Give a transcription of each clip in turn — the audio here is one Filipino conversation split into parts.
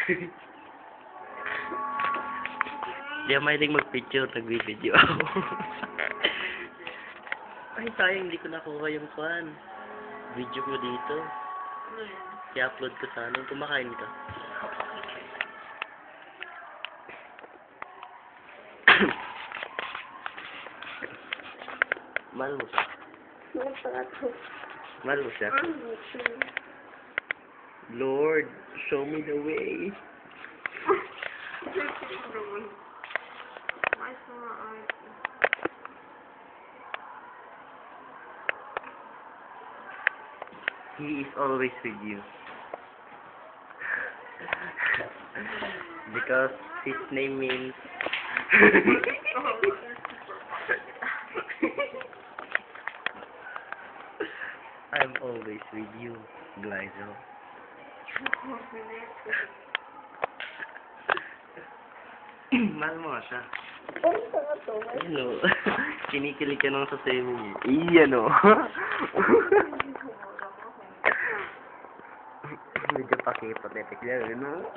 Di ako mahilig mag-picture, nag-video ako. Ay, sayang, hindi ko nakuha yung fan. Video ko dito. I-upload ko sana. Kumakain ka. Mahal mo siya? Mahal mo siya? Lord, show me the way. He is always with you. Because his name means... I'm always with you, Glyzo. Mahal mo nga siya. Ano? Kinikilig ka nung sasayin mo niya. Iyan o. Medyo pakipatetik niya, ano?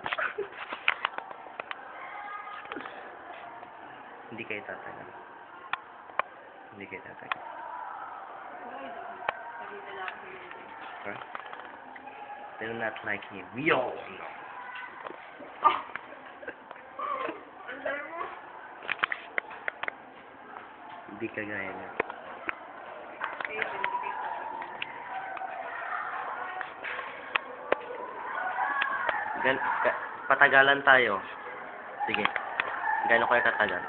Hindi kayo tatagal. Hindi kayo tatagal. Huh? They're not like him. We all know. Hindi ka gaya niya. Patagalan tayo. Sige. Gano'n kayo katagal?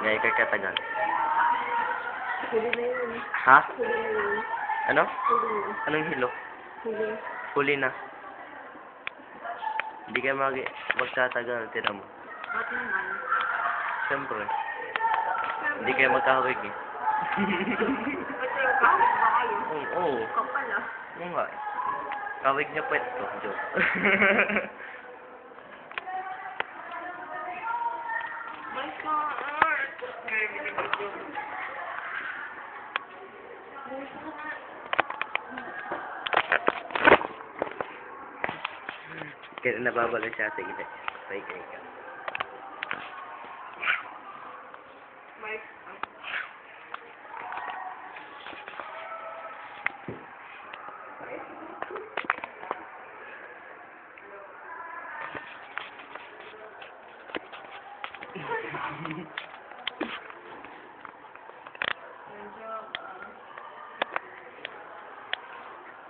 Gano'n kayo katagal? Huli na yun. Ha? Huli na yun. Ano? Huli na. Anong hilo? Huli. Huli na. Hindi kayo magtatagal. Tira mo. Ba't naman? Siyempre. Hindi kayo magkahawig eh. Ba't yung kahit ba kayo? Oo. Kapal ah. Oo nga. Kawig niya po ito. Joke. My God! Kaya nababalik siya sa gilid. Sa ika-ika.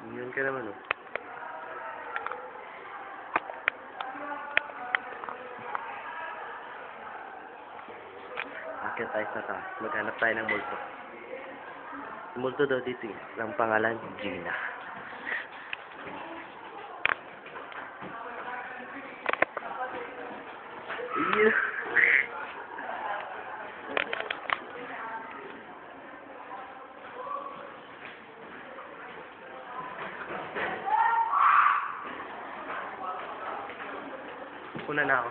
Yun ka naman, oh. Akit tayo sa taas. Maghanap tayo ng multo. Multo daw dito eh. Ang pangalan, Gina. Yeah. Una na ako.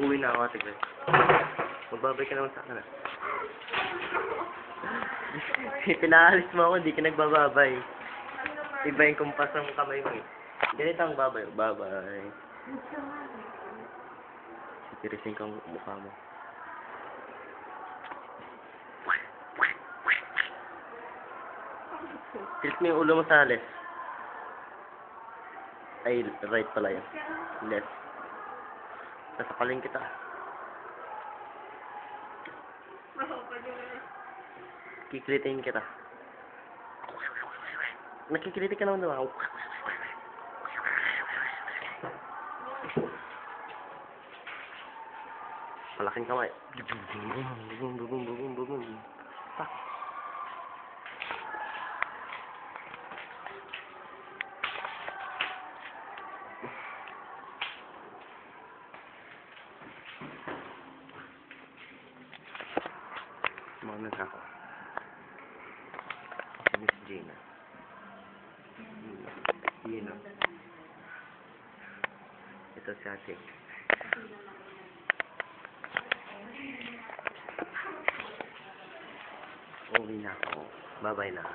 Uwi na ako, Ate Gwen. Magbabay ka naman sa akin, ah. Pinaalis mo ako, hindi ka nagbababay. Iba yung kumpas ng kamay mo, eh. Ganito ang babay. Babay. Sitirisin kang mukha mo. Tilt mo yung ulo mo sa left. Ay, right pala yun. Left. Sasakalin kita. Kikilitin kita. Nakikilitin ka naman naman. Malaking kamay. Tak. Mana ako? Si Miss Gina. Gina. Ito si Ate. Uwi na ako. Bye-bye na.